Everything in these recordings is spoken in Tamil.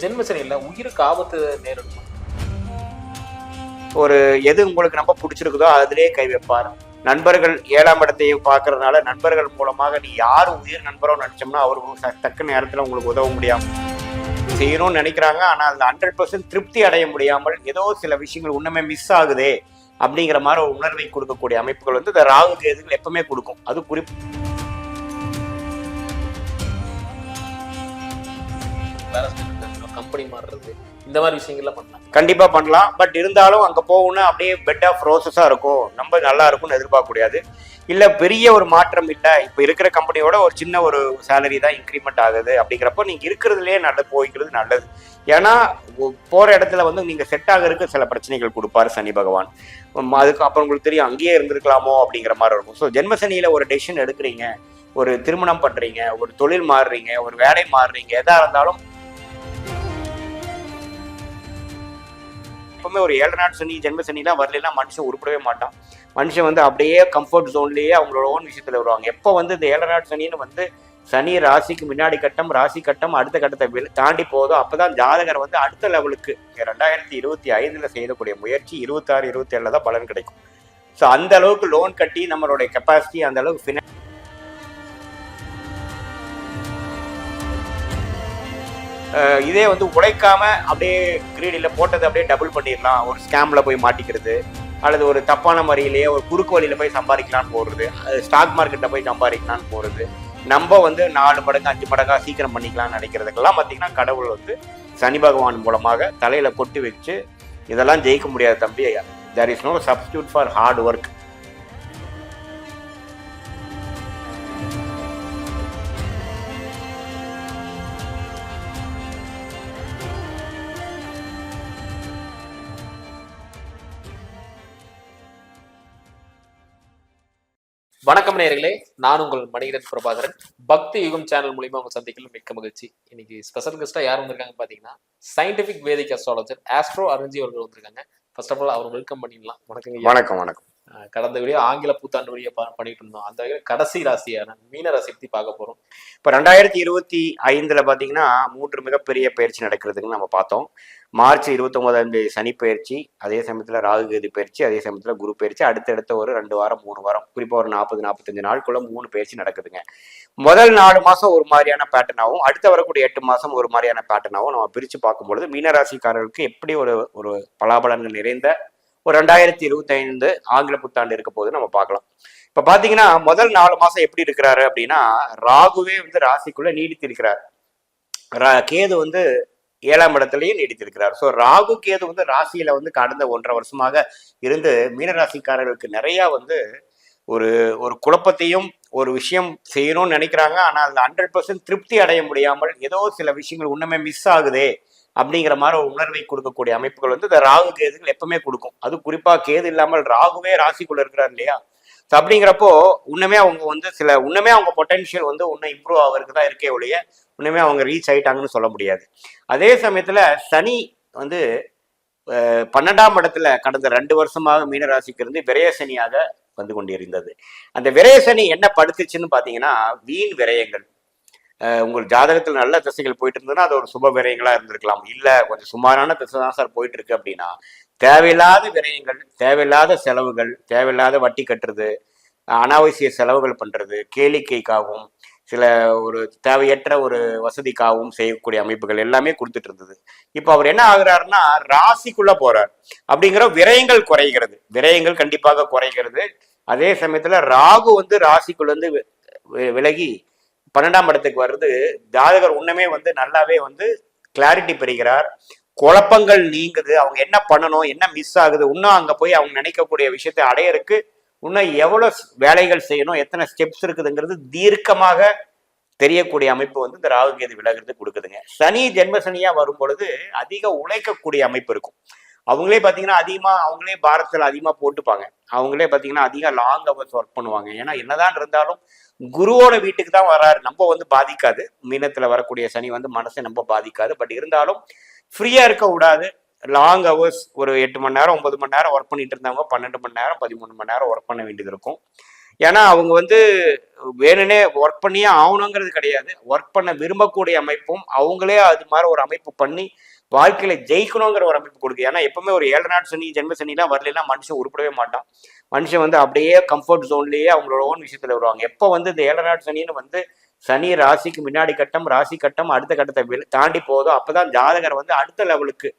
ஜென்மசனியில் உயிருக்கு ஆபத்து நேரிடும். ஒரு எது உங்களுக்கு ரொம்ப பிடிச்சிருக்குதோ அதிலே கை வைப்பார். நண்பர்கள் 7ஆம் இடத்தையும் பார்க்கறதுனால நண்பர்கள் மூலமாக நீ யார் உயிர் நண்பரோ நினைச்சோம்னா அவர் தக்க நேரத்தில் உங்களுக்கு உதவ முடியாமல் செய்யணும்னு நினைக்கிறாங்க. ஆனால் அதில் 100% திருப்தி அடைய முடியாமல் ஏதோ சில விஷயங்கள் இன்னுமே மிஸ் ஆகுதே அப்படிங்கிற மாதிரி ஒரு உணர்வை கொடுக்கக்கூடிய அமைப்புகள் வந்து இந்த ராகு கேதுகள் எப்பவுமே கொடுக்கும். அது கம்பெனி மாறுறது, இந்த மாதிரி விஷயங்கள்லாம் பண்ணலாம், கண்டிப்பா பண்ணலாம். பட் இருந்தாலும் அங்க போகணும்னா அப்படியே பெட் ஆஃப் ரோசஸா இருக்கும், ரொம்ப நல்லா இருக்கும்னு எதிர்பார்க்க முடியாது. இல்ல பெரிய ஒரு மாற்றம் இல்லை, இப்ப இருக்கிற கம்பெனியோட ஒரு சின்ன ஒரு சேலரி தான் இன்க்ரிமெண்ட் ஆகுது அப்படிங்கிறப்போ நீங்க இருக்கிறதுலயே நல்லது போய்க்கிறது நல்லது. ஏன்னா போற இடத்துல வந்து நீங்க செட் ஆகிறதுக்கு சில பிரச்சனைகள் கொடுப்பாரு சனி பகவான். அதுக்கு அப்புறம் உங்களுக்கு தெரியும் அங்கேயே இருந்திருக்கலாமோ அப்படிங்கிற மாதிரி இருக்கும். ஸோ ஜென்மசனியில ஒரு டெசிஷன் எடுக்கிறீங்க, ஒரு திருமணம் பண்றீங்க, ஒரு தொழில் மாறுறீங்க, ஒரு வேலை மாறுறீங்க, எதா இருந்தாலும் எப்பவுமே ஒரு 7 நாட் சனி ஜென்ம சனிலாம் வரலாம் மனுஷன் உருப்படவே மாட்டான். மனுஷன் வந்து அப்படியே கம்ஃபர்ட் ஜோன்லேயே அவங்களோட ஓன் விஷயத்துல வருவாங்க. எப்போ வந்து இந்த 7 நாட் சனின்னு வந்து சனி ராசிக்கு முன்னாடி கட்டம், ராசி கட்டம் அடுத்த கட்டத்தை தாண்டி போதோ அப்பதான் ஜாதகர் வந்து அடுத்த லெவலுக்கு 2025 செய்யக்கூடிய முயற்சி 26, 27 தான் பலன் கிடைக்கும். ஸோ அந்த அளவுக்கு லோன் கட்டி நம்மளுடைய கெப்பாசிட்டி அந்த அளவுக்கு இதே வந்து உழைக்காம அப்படியே கிரீடியில் போட்டது அப்படியே டபுள் பண்ணிடலாம், ஒரு ஸ்கேம்ல போய் மாட்டிக்கிறது, அல்லது ஒரு தப்பான முறையிலேயே ஒரு குறுக்கு வழியில போய் சம்பாதிக்கலான்னு போடுறது, ஸ்டாக் மார்க்கெட்டில் போய் சம்பாதிக்கலான்னு போடுறது, நம்ம வந்து 4 மடங்கு 5 மடங்கா சீக்கிரம் பண்ணிக்கலாம்னு நினைக்கிறதுக்கெல்லாம் பார்த்தீங்கன்னா கடவுள் வந்து சனி பகவான் மூலமாக தலையில கொட்டி வச்சு இதெல்லாம் ஜெயிக்க முடியாது தம்பி, there is no substitute for hard work. வணக்கம் நேயர்களே, நான் உங்கள் மணிகரன் பிரபாகரன். பக்தி யுகம் சேனல் மூலியமா அவங்க சந்திக்கல மிக்க மகிழ்ச்சி. இன்னைக்கு ஸ்பெஷல் கெஸ்டா யார் வந்திருக்காங்க பாத்தீங்கன்னா scientific vedic astrologer astro Arunji அவர்கள் வந்திருக்காங்க. ஃபர்ஸ்ட் ஆஃப் ஆல் அவர் வெல்கம் பண்ணிடலாம். வணக்கம். வணக்கம். வணக்கம். கடந்த வீடியோ ஆங்கில புத்தாண்டு வழியை பண்ணிட்டு இருந்தோம். அந்த வகையில் கடைசி ராசியான மீன ராசி பத்தி பார்க்க போறோம். இப்போ 2025 பார்த்தீங்கன்னா 3 மிகப்பெரிய பயிற்சி நடக்கிறதுன்னு நம்ம பார்த்தோம். மார்ச் 29 சனி பயிற்சி, அதே சமயத்தில் ராகு கேது பயிற்சி, அதே சமயத்தில் குரு பயிற்சி, அடுத்தடுத்த ஒரு 2 வாரம் 3 வாரம், குறிப்பாக ஒரு 40-45 நாளுக்குள்ள 3 பயிற்சி நடக்குதுங்க. முதல் 4 மாசம் ஒரு மாதிரியான பேட்டர்னாகவும் அடுத்த வரக்கூடிய 8 மாசம் ஒரு மாதிரியான பேட்டர்னாகவும் நம்ம பிரித்து பார்க்கும்பொழுது மீனராசிக்காரர்களுக்கு எப்படி ஒரு பலாபலன்கள் நிறைந்த ஒரு 2025 ஆங்கில புத்தாண்டு இருக்க போது நம்ம பார்க்கலாம். இப்ப பாத்தீங்கன்னா முதல் 4 மாசம் எப்படி இருக்கிறாரு அப்படின்னா ராகுவே வந்து ராசிக்குள்ள நீடித்திருக்கிறார், கேது வந்து 7ஆம் இடத்துலயும் நீடித்திருக்கிறார். ஸோ ராகு கேது வந்து ராசியில வந்து கடந்த 1.5 வருஷமாக இருந்து மீனராசிக்காரர்களுக்கு நிறைய வந்து ஒரு குழப்பத்தையும் ஒரு விஷயம் செய்யணும்னு நினைக்கிறாங்க. ஆனால் அதில் 100% திருப்தி அடைய முடியாமல் ஏதோ சில விஷயங்கள் இன்னுமே மிஸ் ஆகுதே அப்படிங்கிற மாதிரி ஒரு உணர்வை கொடுக்கக்கூடிய அமைப்புகள் வந்து இந்த ராகு கேதுகள் எப்பவுமே கொடுக்கும். அது குறிப்பா கேது இல்லாமல் ராகுவே ராசிக்குள்ள இருக்கிறார் இல்லையா? ஸோ அப்படிங்கிறப்போ இன்னுமே அவங்க வந்து இன்னுமே அவங்க பொட்டன்ஷியல் வந்து இன்னும் இம்ப்ரூவ் ஆகிறதுக்கு தான் இருக்கே ஒழிய இன்னுமே அவங்க ரீச் ஆயிட்டாங்கன்னு சொல்ல முடியாது. அதே சமயத்துல சனி வந்து 12ஆம் இடத்துல கடந்த 2 வருஷமாக மீனராசிக்கு இருந்து விரயசனியாக வந்து கொண்டிருந்தது. அந்த விரயசனி என்ன படுத்துச்சுன்னு பாத்தீங்கன்னா வீண் விரயங்கள். உங்கள் ஜாதகத்தில் நல்ல திசைகள் போயிட்டு இருந்ததுன்னா அது ஒரு சுப விரயங்களா இருந்திருக்கலாம். இல்ல கொஞ்சம் சுமாரான திசை தான் சார் போயிட்டு இருக்கு அப்படின்னா தேவையில்லாத விரயங்கள், தேவையில்லாத செலவுகள், தேவையில்லாத வட்டி கட்டுறது, அனாவசிய செலவுகள் பண்றது, கேளிக்கைக்காகவும் சில ஒரு தேவையற்ற ஒரு வசதிக்காகவும் செய்யக்கூடிய அமைப்புகள் எல்லாமே கொடுத்துட்டு இருந்தது. இப்போ அவர் என்ன ஆகுறாருன்னா ராசிக்குள்ள போறார். அப்படிங்கிற விரயங்கள் குறைகிறது, விரயங்கள் கண்டிப்பாக குறைகிறது. அதே சமயத்துல ராகு வந்து ராசிக்குள்ள இருந்து விலகி 12ஆம் இடத்துக்கு வர்றது ஜாதகர் உன்னமே வந்து நல்லாவே வந்து கிளாரிட்டி பெறுகிறார், குழப்பங்கள் நீங்குது, அவங்க என்ன பண்ணணும், என்ன மிஸ் ஆகுது, இன்னும் அங்க போய் அவங்க நினைக்கக்கூடிய விஷயத்தை அடையறதுக்கு இன்னும் எவ்வளவு வேலைகள் செய்யணும், எத்தனை ஸ்டெப்ஸ் இருக்குதுங்கிறது தீர்க்கமாக தெரியக்கூடிய அமைப்பு வந்து இந்த ராகு கேது விலகிறது கொடுக்குதுங்க. சனி ஜென்ம சனியா வரும் பொழுது அதிக உழைக்கக்கூடிய அமைப்பு இருக்கும். அவங்களே பார்த்தீங்கன்னா அவங்களே பாரத்தில் அதிகமாக போட்டுப்பாங்க, அவங்களே பார்த்தீங்கன்னா அதிக லாங் ஹவர்ஸ் ஒர்க் பண்ணுவாங்க. ஏன்னா என்னதான் இருந்தாலும் குருவோட வீட்டுக்கு தான் வராரு, நம்ம வந்து பாதிக்காது. மீனத்துல வரக்கூடிய சனி வந்து மனசை நம்ம பாதிக்காது. பட் இருந்தாலும் ஃப்ரீயா இருக்க கூடாது. லாங் ஹவர்ஸ் ஒரு 8 மணி நேரம் 9 மணி நேரம் ஒர்க் பண்ணிட்டு இருந்தவங்க 12 மணி நேரம் 13 மணி நேரம் ஒர்க் பண்ண வேண்டியது இருக்கும். ஏன்னா அவங்க வந்து வேணுனே ஒர்க் பண்ணியே ஆகணுங்கிறது கிடையாது. ஒர்க் பண்ண விரும்பக்கூடிய அமைப்பும் அவங்களே அது மாதிரி ஒரு அமைப்பு பண்ணி வாழ்க்கையில ஜெயிக்கணுங்கிற ஒரு அமைப்பு கொடுக்கு. ஏன்னா எப்பவுமே ஒரு 7 நாட் சனி ஜென்ம சனிலாம் வரலைன்னா மனுஷன் உருப்படவே மாட்டான். மனுஷன் வந்து அப்படியே கம்ஃபர்ட் ஜோன்லயே அவங்களோட ஓன் விஷயத்துல வருவாங்க. எப்போ வந்து இந்த 7 நாட் சனின்னு வந்து சனி ராசிக்கு முன்னாடி கட்டம், ராசி கட்டம் அடுத்த கட்டத்தை தாண்டி போதோ அப்பதான் ஜாதகர் வந்து அடுத்த லெவலுக்கு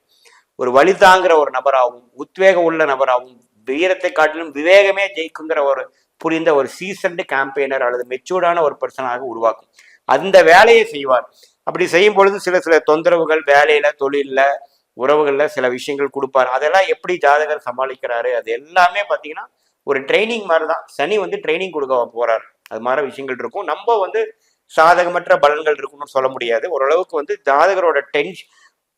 ஒரு வழி தாங்குற ஒரு நபராகவும் உத்வேகம் உள்ள நபராகவும் வீரத்தை காட்டிலும் விவேகமே ஜெயிக்குங்கிற ஒரு புரிந்த ஒரு சீசன்டு கேம்பெயினர் அல்லது மெச்சூர்டான ஒரு பர்சனாக உருவாக்கும். அந்த வேலையை செய்வார். அப்படி செய்யும் பொழுது சில சில தொந்தரவுகள் வேலையில, தொழில்ல, உறவுகள்ல சில விஷயங்கள் கொடுப்பார். அதெல்லாம் எப்படி ஜாதகர் சமாளிக்கிறாரு, அது எல்லாமே பார்த்தீங்கன்னா ஒரு ட்ரைனிங் மாதிரி தான். சனி வந்து ட்ரைனிங் கொடுக்க போறாரு. அது மாதிரி விஷயங்கள் இருக்கும். நம்ம வந்து சாதகமற்ற பலன்கள் இருக்குன்னு சொல்ல முடியாது. ஓரளவுக்கு வந்து ஜாதகரோட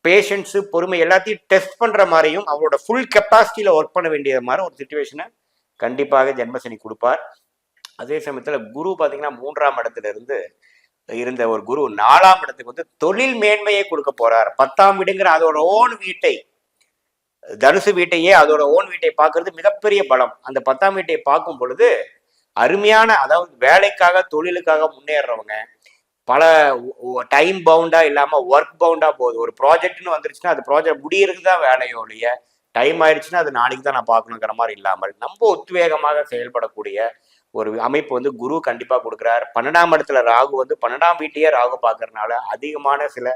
பேஷன்ஸு, பொறுமை எல்லாத்தையும் டெஸ்ட் பண்ற மாதிரியும் அவரோட ஃபுல் கெப்பாசிட்டியில ஒர்க் பண்ண வேண்டிய மாதிரி ஒரு சுச்சுவேஷனை கண்டிப்பாக ஜென்மசனி கொடுப்பார். அதே சமயத்துல குரு பாத்தீங்கன்னா 3ஆம் இடத்துல இருந்து இருந்த ஒரு குரு 4ஆம் இடத்துக்கு வந்து தொழில் மேன்மையை கொடுக்க போறார். 10ஆம் வீடுங்கிற அதோட ஓன் வீட்டை, தனுசு வீட்டையே அதோட ஓன் வீட்டை பார்க்கறது மிகப்பெரிய பலம். அந்த 10ஆம் வீட்டை பார்க்கும் பொழுது அருமையான, அதாவது வேலைக்காக தொழிலுக்காக முன்னேறவங்க பல டைம் பவுண்டா இல்லாம ஒர்க் பவுண்டா போகுது. ஒரு ப்ராஜெக்ட்னு வந்துருச்சுன்னா அது ப்ராஜெக்ட் முடியறதுக்கு தான் வேலையோ இல்லைய, டைம் ஆயிடுச்சுன்னா அது நாளைக்கு தான் நான் பார்க்கணுங்கிற மாதிரி இல்லாமல் நம்ம உத்வேகமாக செயல்படக்கூடிய ஒரு அமைப்பு வந்து குரு கண்டிப்பா கொடுக்குறாரு. 12ஆம் இடத்துல ராகு வந்து 12ஆம் வீட்டையே ராகு பார்க்கறதுனால அதிகமான சில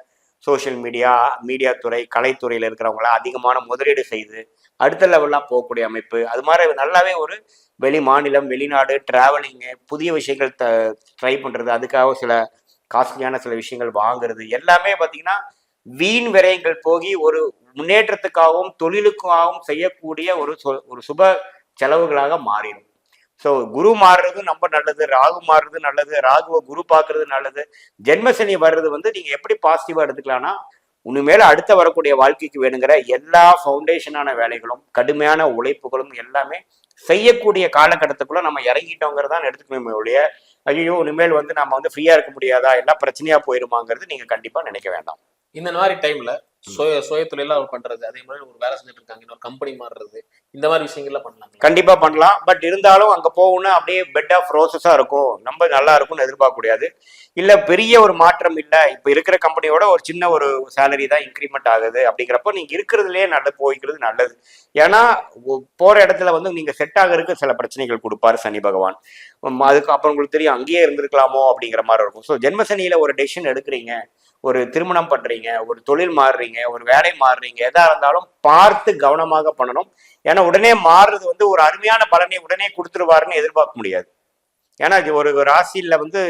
சோசியல் மீடியா துறை, கலைத்துறையில இருக்கிறவங்கள அதிகமான முதலீடு செய்து அடுத்த லெவல்லாம் போகக்கூடிய அமைப்பு. அது மாதிரி நல்லாவே ஒரு வெளி மாநிலம், வெளிநாடு, டிராவலிங்கு, புதிய விஷயங்கள் ட்ரை பண்றது, அதுக்காக சில காஸ்ட்லியான சில விஷயங்கள் வாங்குறது எல்லாமே பார்த்தீங்கன்னா வீண் விரயங்கள் போகி ஒரு முன்னேற்றத்துக்காகவும் தொழிலுக்காகவும் செய்யக்கூடிய ஒரு சுப செலவுகளாக மாறிடும். ஸோ குரு மாறுறது ரொம்ப நல்லது, ராகு மாறுறது நல்லது, ராகுவை குரு பார்க்கறது நல்லது. ஜென்மசனி வர்றது வந்து நீங்க எப்படி பாசிட்டிவா எடுத்துக்கலாம்னா, உண்மையில அடுத்த வரக்கூடிய வாழ்க்கைக்கு வேணுங்கிற எல்லா ஃபவுண்டேஷனான வேலைகளும் கடுமையான உழைப்புகளும் எல்லாமே செய்யக்கூடிய காலகட்டத்துக்குள்ள நம்ம இறங்கிட்டோங்கிறதான் எடுத்துக்கணுமே ஒழிய ஐயோ இனிமேல் வந்து நம்ம வந்து ஃப்ரீயா இருக்க முடியாதா, எல்லாம் பிரச்சனையா போயிருமாங்கிறது நீங்க கண்டிப்பா நினைக்க வேண்டாம். இந்த மாதிரி டைம்ல சுய தொழிலா அவர் பண்றது, அதே மாதிரி ஒரு வேலை செஞ்சுட்டு இருக்காங்க, இன்னொரு கம்பெனி மாறுறது, இந்த மாதிரி விஷயங்கள்லாம் பண்ணலாம். கண்டிப்பா பண்ணலாம். பட் இருந்தாலும் அங்க போகணும்னா அப்படியே பெட் ஆஃப் ரோசஸா இருக்கும், நம்ம நல்லா இருக்கும்னு எதிர்பார்க்க முடியாது. இல்ல பெரிய ஒரு மாற்றம் இல்லை, இப்ப இருக்கிற கம்பெனியோட ஒரு சின்ன ஒரு சேலரி தான் இன்க்ரிமெண்ட் ஆகுது அப்படிங்கிறப்போ நீங்க இருக்கிறதுலயே நல்லது போய்க்கிறது நல்லது. ஏன்னா போற இடத்துல வந்து நீங்க செட் ஆகிறதுக்கு சில பிரச்சனைகள் கொடுப்பாரு சனி பகவான். அதுக்கு அப்புறம் உங்களுக்கு தெரியும் அங்கேயே இருந்திருக்கலாமோ அப்படிங்கிற மாதிரி இருக்கும். ஸோ ஜென்மசனியில ஒரு டெசிஷன் எடுக்கிறீங்க, ஒரு திருமணம் பண்றீங்க, ஒரு தொழில் மாறுறீங்க, ஒரு வேலை மாறுறீங்க, எதா இருந்தாலும் பார்த்து கவனமாக பண்ணணும். ஏன்னா உடனே மாறுறது வந்து ஒரு அருமையான பலனை உடனே கொடுத்துருவாருன்னு எதிர்பார்க்க முடியாது. ஏன்னா இது ஒரு ராசியில வந்து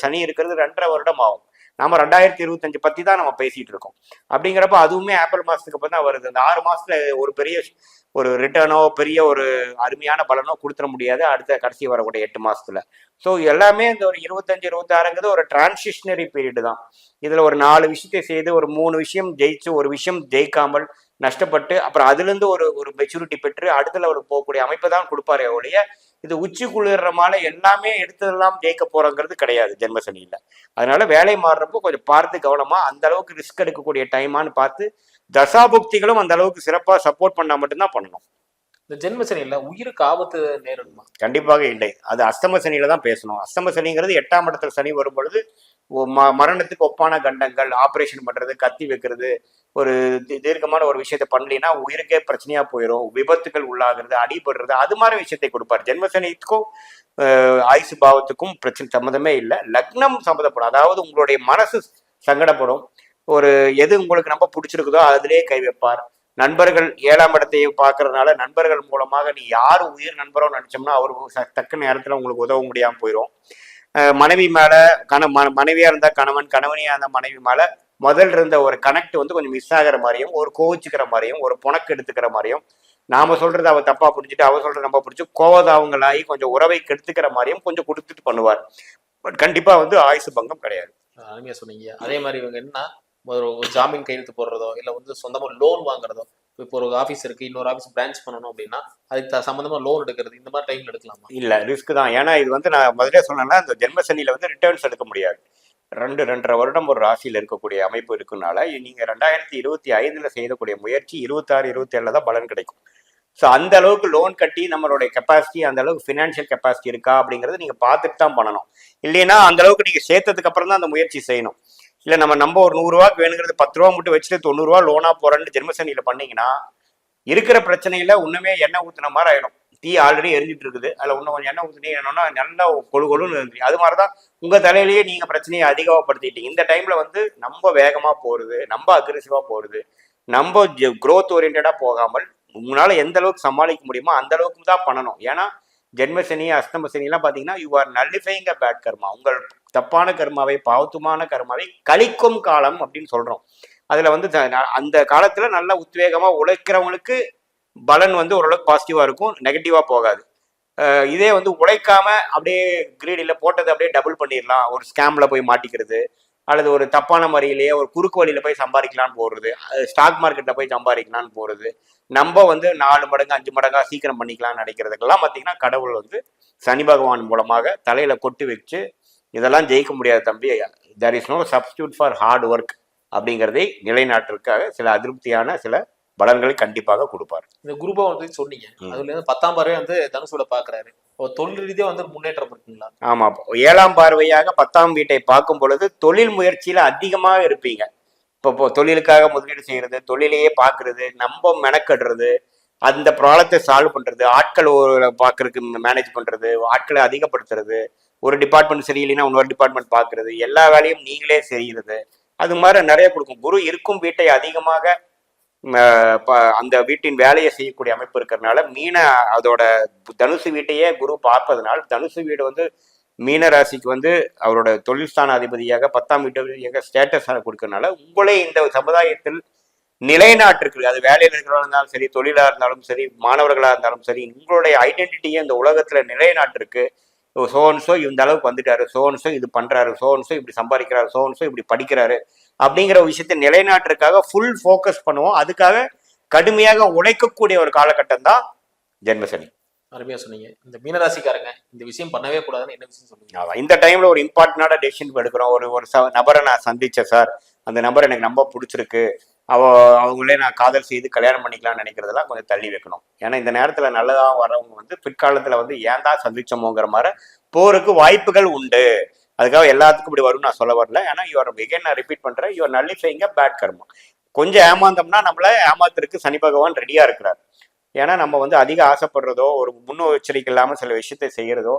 சனி இருக்கிறது 2.5 வருடம் ஆகும். நாம 2025 பத்தி தான் நம்ம பேசிட்டு இருக்கோம். அப்படிங்கிறப்ப அதுவுமே ஏப்ரல் மாசத்துக்கு அப்புறம் தான் வருது. அந்த 6 மாசத்துல ஒரு பெரிய ஒரு ரிட்டர்னோ பெரிய ஒரு அருமையான பலனோ கொடுத்துட முடியாது அடுத்த கடைசி வரக்கூடிய 8 மாசத்துல. ஸோ எல்லாமே இந்த ஒரு 25-26ங்கிறது ஒரு டிரான்சிஷனரி பீரியட் தான். இதுல ஒரு 4 விஷயத்தை செய்து ஒரு 3 விஷயம் ஜெயிச்சு ஒரு விஷயம் ஜெயிக்காமல் நஷ்டப்பட்டு அப்புறம் அதுல இருந்து ஒரு மெச்சூரிட்டி பெற்று அடுத்த லெவலுக்கு போகக்கூடிய அமைப்பை தான் கொடுப்பாரே ஒழிய இது உச்சி குளிர்றமால எல்லாமே எடுத்ததெல்லாம் ஜெயிக்க போறோங்கிறது கிடையாது ஜென்மசனியில. அதனால வேலை மாறுறப்போ கொஞ்சம் பார்த்து கவனமா அந்த அளவுக்கு ரிஸ்க் எடுக்கக்கூடிய டைமான்னு பார்த்து தசாபுக்திகளும் அந்த அளவுக்கு சிறப்பா சப்போர்ட் பண்ணா மட்டும்தான் பண்ணணும். இந்த ஜென்மசனியில உயிருக்கு ஆபத்து நேரிடுமா? கண்டிப்பாக இல்லை. அது அஸ்தம சனியில தான் பேசணும். அஸ்தம சனிங்கிறது 8ஆம் இடத்துல சனி வரும் பொழுது மரணத்துக்கு ஒப்பான கண்டங்கள், ஆப்ரேஷன் பண்றது, கத்தி வைக்கிறது, ஒரு தீர்க்கமான ஒரு விஷயத்த பண்ணலினா உயிருக்கே பிரச்சனையா போயிடும், விபத்துகள் உள்ளாகிறது, அடிபடுறது, அது மாதிரி விஷயத்தை கொடுப்பார். ஜென்மசனிக்கும் ஆயுசு பாவத்துக்கும் பிரச்சனை சம்மந்தமே இல்லை. லக்னம் சம்மந்தப்படும், அதாவது உங்களுடைய மனசு சங்கடப்படும். ஒரு எது உங்களுக்கு ரொம்ப பிடிச்சிருக்குதோ அதிலே கை வைப்பார். நண்பர்கள் 7ஆம் இடத்தையும் பார்க்கறதுனால நண்பர்கள் மூலமாக நீ யாரு உயிர் நண்பரோ நினைச்சோம்னா அவருக்கு தக்க நேரத்துல உங்களுக்கு உதவ முடியாம போயிடும். மனைவி மேல மனைவியா இருந்தா கணவன், கணவனியா இருந்தா மனைவி மேல முதல்ல இருந்த ஒரு கனெக்ட் வந்து கொஞ்சம் மிஸ் ஆகிற மாதிரியும், ஒரு கோவிச்சுக்கிற மாதிரியும், ஒரு புணக்கு எடுத்துக்கிற மாதிரியும், நாம சொல்றது அவ தப்பா புரிஞ்சுட்டு அவ சொல்றது நம்ம புரிஞ்சு கோவதாவங்களாகி கொஞ்சம் உறவை கெடுத்துக்கிற மாதிரியும் கொஞ்சம் கொடுத்துட்டு பண்ணுவார். பட் கண்டிப்பா வந்து ஆயுசு பங்கம் கிடையாது. அருமையா சொன்னீங்க. அதே மாதிரி இவங்க என்ன ஒரு ஜாமீன் கையெழுத்து போடுறதோ இல்ல வந்து சொந்தமா லோன் வாங்குறதோ, இப்போ ஒரு ஆஃபீஸ் இருக்கு, இன்னொரு ஆஃபீஸ் பிரான்ச் பண்ணணும் அப்படின்னா அதுக்கு சம்பந்தமா லோன் எடுக்கிறது, இந்த மாதிரி டைம்ல எடுக்கலாமா? இல்ல, ரிஸ்க் தான். ஏன்னா இது வந்து நான் முதலே சொன்னேன்னா இந்த ஜென்மசனியில வந்து ரிட்டர்ன்ஸ் எடுக்க முடியாது. 2-2.5 வருடம் ஒரு ராசியில் இருக்கக்கூடிய அமைப்பு இருக்குனால நீங்க 2025 செய்யக்கூடிய முயற்சி 26-27 தான் பலன் கிடைக்கும். ஸோ அந்த அளவுக்கு லோன் கட்டி நம்மளுடைய கெப்பாசிட்டி, அந்த அளவுக்கு ஃபினான்ஷியல் கெப்பாசிட்டி இருக்கா அப்படிங்கிறது நீங்கள் பார்த்துட்டு தான் பண்ணணும். இல்லைன்னா அந்த அளவுக்கு நீங்கள் சேர்த்ததுக்கு அப்புறம் தான் அந்த முயற்சி செய்யணும். இல்லை நம்ம ஒரு 100 ரூபாய்க்கு வேணுங்கிறது 10 ரூபா மட்டும் வச்சுட்டு 90 ரூபா லோனா போறேன்னு ஜென்மசனியில் பண்ணீங்கன்னா இருக்கிற பிரச்சனையில ஒண்ணுமே எண்ணெய் ஊத்துன மாதிரி ஆயிடும். தீ ஆல்ரெடி எரிஞ்சிட்டு இருக்குது, அதுல இன்னும் கொஞ்சம் எண்ணெய் ஊத்துனீங்கன்னா நல்லா கொழுன்னு இருக்கு. அது மாதிரிதான் உங்க தலையிலேயே நீங்க பிரச்சனையை அதிகமாகப்படுத்திட்டீங்க. இந்த டைம்ல வந்து நம்ம வேகமா போறது, நம்ம அக்ரெசிவா போறது, நம்ம growth ஓரியன்டா போகாமல் உங்களால எந்த அளவுக்கு சமாளிக்க முடியுமோ அந்த அளவுக்கு தான் பண்ணணும். ஏன்னா ஜென்மசனி அஷ்டம சனி எல்லாம் பாத்தீங்கன்னா you are nullifying a bad karma. உங்கள் தப்பான கர்மாவை, பாவத்துமான கர்மாவை கழிக்கும் காலம் அப்படின்னு சொல்றோம். அதுல வந்து அந்த காலத்துல நல்ல உத்வேகமா உழைக்கிறவங்களுக்கு பலன் வந்து ஓரளவுக்கு பாசிட்டிவா இருக்கும், நெகட்டிவா போகாது. இதே வந்து உழைக்காம அப்படியே கிரீடில போட்டதை அப்படியே டபுள் பண்ணிடலாம், ஒரு ஸ்கேம்ல போய் மாட்டிக்கிறது, அல்லது ஒரு தப்பான முறையிலேயே ஒரு குறுக்கு வழியில போய் சம்பாதிக்கலான்னு போடுறது, ஸ்டாக் மார்க்கெட்ல போய் சம்பாதிக்கலான்னு போறது, நம்ம வந்து 4 மடங்கு 5 மடங்கா சீக்கிரம் பண்ணிக்கலாம்னு நினைக்கிறதுக்கெல்லாம் பார்த்தீங்கன்னா கடவுள் வந்து சனி பகவான் மூலமாக தலையில கொட்டு வச்சு இதெல்லாம் ஜெயிக்க முடியாது தம்பி, there is no substitute for hard work அப்படிங்கிறதை நிலைநாட்டிற்காக சில அதிருப்தியான சில பலன்களை கண்டிப்பாக கொடுப்பார். இந்த குருபா வந்து சொன்னீங்க, அதுல இருந்து 10ஆம் பார்வை வந்து தனுசுல பாக்குறாரு. தொழில் ரீதியா வந்து முன்னேற்றம் இருக்குங்களா? ஆமா, 7ஆம் பார்வையாக 10ஆம் வீட்டை பார்க்கும் பொழுது தொழில் முயற்சியில அதிகமாக இருப்பீங்க. இப்போ தொழிலுக்காக முதலீடு செய்யறது, தொழிலையே பாக்குறது, நம்ம மெனக்கடுறது, அந்த ப்ராப்ளத்தை சால்வ் பண்றது, ஆட்கள் பாக்குறதுக்கு மேனேஜ் பண்றது, ஆட்களை அதிகப்படுத்துறது, ஒரு டிபார்ட்மெண்ட் சரியில்லைன்னா இன்னொரு டிபார்ட்மெண்ட் பாக்குறது, எல்லா வேலையும் நீங்களே செய்யறது, அது மாதிரி நிறைய கொடுக்கும். குரு இருக்கும் வீட்டை அதிகமாக அந்த வீட்டின் வேலையை செய்யக்கூடிய அமைப்பு இருக்கிறதுனால அதோட தனுசு வீட்டையே குரு பார்ப்பதனால் தனுசு வீடு வந்து மீன ராசிக்கு வந்து அவரோட தொழில் ஸ்தான அதிபதியாக 10ஆம் வீட்டு ஸ்டேட்டஸ் கொடுக்கறதுனால உங்களே இந்த சமுதாயத்தில் நிலைநாட்டிருக்கு. அது வேலையில் இருக்கிறவங்க இருந்தாலும் சரி, தொழிலா இருந்தாலும் சரி, மாணவர்களா இருந்தாலும் சரி, உங்களுடைய ஐடென்டிட்டியை இந்த உலகத்துல நிலைநாட்டிருக்கு. சோன்சோ இந்த அளவுக்கு வந்துட்டாரு, சோன்சோ இது பண்றாரு, சோன்சோ இப்படி சம்பாதிக்கிறாரு, சோன்சோ இப்படி படிக்கிறாரு அப்படிங்கிற விஷயத்தை நிலைநாட்டுறதுக்காக ஃபுல் ஃபோக்கஸ் பண்ணுவோம். அதுக்காக கடுமையாக உழைக்கக்கூடிய ஒரு காலகட்டம் தான் ஜென்மசனி. அருமையா சொன்னீங்க. இந்த மீனராசிக்காரங்க இந்த விஷயம் பண்ணவே கூடாதுன்னு என்ன விஷயம் சொல்லுங்க? இந்த டைம்ல ஒரு இம்பார்ட்டன்டான டெசிஷன் எடுக்கிறோம். ஒரு நபரை நான் சந்திச்சேன் சார், அந்த நபர் எனக்கு ரொம்ப பிடிச்சிருக்கு, அவங்களே நான் காதல் செய்து கல்யாணம் பண்ணிக்கலாம்னு நினைக்கிறதெல்லாம் கொஞ்சம் தள்ளி வைக்கணும். ஏன்னா இந்த நேரத்துல நல்லதா வரவங்க வந்து பிற்காலத்துல வந்து ஏன் தான் சந்திச்சோமோங்கிற மாதிரி போருக்கு வாய்ப்புகள் உண்டு. அதுக்காக எல்லாத்துக்கும் இப்படி வரும்னு நான் சொல்ல வரல. ஏன்னா நான் ரிப்பீட் பண்றேன், யூஆர் நல்லிஃபைங் அ பேட் கர்மா. கொஞ்சம் ஏமாந்தோம்னா நம்மள ஏமாத்துறதுக்கு சனி பகவான் ரெடியா இருக்கிறார். ஏன்னா நம்ம வந்து அதிக ஆசைப்படுறதோ, ஒரு முன்னெச்சரிக்கை இல்லாம சில விஷயத்தை செய்யறதோ,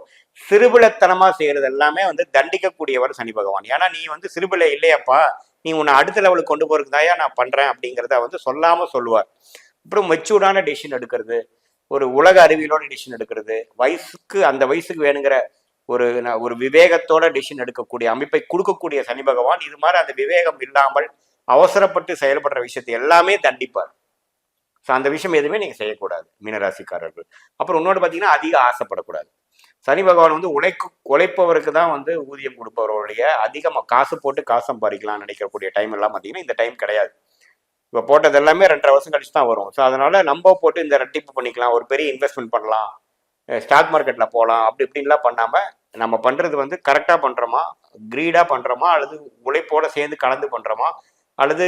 சிறுபிள்ளைத்தனமா செய்யறது எல்லாமே வந்து தண்டிக்கக்கூடியவர் சனி பகவான். ஏன்னா நீ வந்து சிறுபிள்ளை இல்லையாப்பா, நீ உன்னை அடுத்த லெவலுக்கு கொண்டு போறதுக்கு தாயா நான் பண்றேன் அப்படிங்கிறத வந்து சொல்லாம சொல்லுவார். அப்புறம் மெச்சூர்டான டிசிஷன் எடுக்கிறது, ஒரு உலக அறிவியலோட டிசிஷன் எடுக்கிறது, அந்த வயசுக்கு வேணுங்கிற ஒரு விவேகத்தோட டிசிஷன் எடுக்கக்கூடிய அமைப்பை கொடுக்கக்கூடிய சனி பகவான் இது மாதிரி அந்த விவேகம் இல்லாமல் அவசரப்பட்டு செயல்படுற விஷயத்தை எல்லாமே தண்டிப்பார். ஸோ அந்த விஷயம் எதுவுமே நீங்க செய்யக்கூடாது மீனராசிக்காரர்கள். அப்புறம் இன்னொன்று பார்த்தீங்கன்னா அதிக ஆசைப்படக்கூடாது. சனி பகவான் வந்து உழைப்பவருக்கு தான் வந்து ஊதியம் கொடுப்பவருடைய அதிகமாக காசு போட்டு காசு சம்பாதிக்கலாம்னு நினைக்கக்கூடிய டைம் எல்லாம் பார்த்தீங்கன்னா இந்த டைம் கிடையாது. இப்போ போட்டது எல்லாமே 2.5 வருஷம் கழிச்சு தான் வரும். ஸோ அதனால நம்ம போட்டு இந்த ரெட்டிப்பு பண்ணிக்கலாம், ஒரு பெரிய இன்வெஸ்ட்மெண்ட் பண்ணலாம், ஸ்டாக் மார்க்கெட்ல போகலாம், அப்படி இப்படின்லாம் பண்ணாம நம்ம பண்றது வந்து கரெக்டா பண்றோமா, கிரீடா பண்றோமா, அல்லது உழைப்போட சேர்ந்து கலந்து பண்றோமா, அல்லது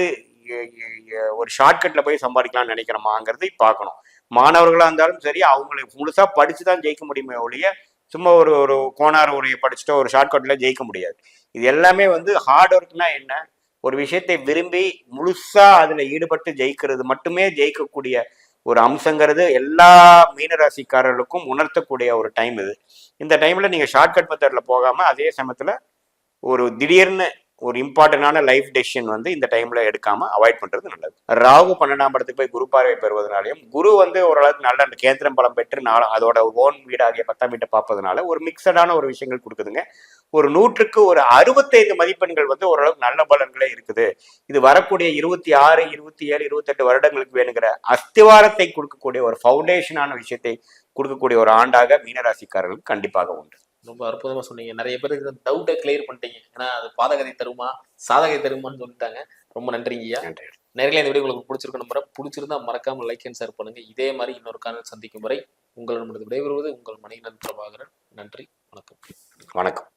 ஒரு ஷார்ட்கட்ல போய் சம்பாதிக்கலாம்னு நினைக்கிறோமாங்கிறது பார்க்கணும். மாணவர்களா இருந்தாலும் சரி, அவங்களுக்கு முழுசா படிச்சுதான் ஜெயிக்க முடியுமே ஒழிய சும்மா ஒரு கோணார் உரையை படிச்சுட்டோ ஒரு ஷார்ட்கட்ல ஜெயிக்க முடியாது. இது எல்லாமே வந்து ஹார்ட் ஒர்க்னா என்ன, ஒரு விஷயத்தை விரும்பி முழுசா அதுல ஈடுபட்டு ஜெயிக்கிறது மட்டுமே ஜெயிக்கக்கூடிய ஒரு அம்சங்கிறது எல்லா மீனராசிக்காரர்களுக்கும் உணர்த்தக்கூடிய ஒரு டைம் இது. இந்த டைம்ல நீங்க ஷார்ட்கட் மெத்தட்ல போகாம அதே சமயத்துல ஒரு திடீர்னு ஒரு இம்பார்ட்டன்டான லைஃப் டெசிஷன் வந்து இந்த டைம்ல எடுக்காம அவாய்ட் பண்றது நல்லது. ராகு 12ஆம் இடத்துக்கு போய் குரு பார்வை பெறுவதனாலையும் குரு வந்து ஓரளவுக்கு நல்ல அந்த கேந்திரம் பலம் பெற்று அதோட ஓன் வீடாகிய 10ஆம் வீட்டை பார்ப்பதனால ஒரு மிக்சடான ஒரு விஷயங்கள் கொடுக்குதுங்க. ஒரு 100க்கு ஒரு 65 மதிப்பெண்கள் வந்து ஓரளவுக்கு நல்ல பலன்களே இருக்குது. இது வரக்கூடிய 26, 27, 28 வருடங்களுக்கு வேணுங்கிற அஸ்திவாரத்தை கொடுக்கக்கூடிய ஒரு ஃபவுண்டேஷனான விஷயத்தை கொடுக்கக்கூடிய ஒரு ஆண்டாக மீனராசிக்காரர்களுக்கு கண்டிப்பாக உண்டு. ரொம்ப அற்புதமா சொன்னீங்க. நிறைய பேருக்கு டவுட்டை கிளியர் பண்ணிட்டீங்க. ஏன்னா அது பாதகத்தை தருமா சாதகத்தை தருமான்னு சொல்லிட்டாங்க. ரொம்ப நன்றிங்கய்யா. நேரில் இந்த வீடியோ உங்களுக்கு பிடிச்சிருக்க நம்புறேன். பிடிச்சிருந்தா மறக்காம லைக் அண்ட் ஷேர் பண்ணுங்க. இதே மாதிரி இன்னொரு காணொலி சந்திக்கும் வரை உங்களிடமிருந்து விடைபெறுவது உங்கள் மணிகண்டன் பிரபாகரன். நன்றி, வணக்கம். வணக்கம்.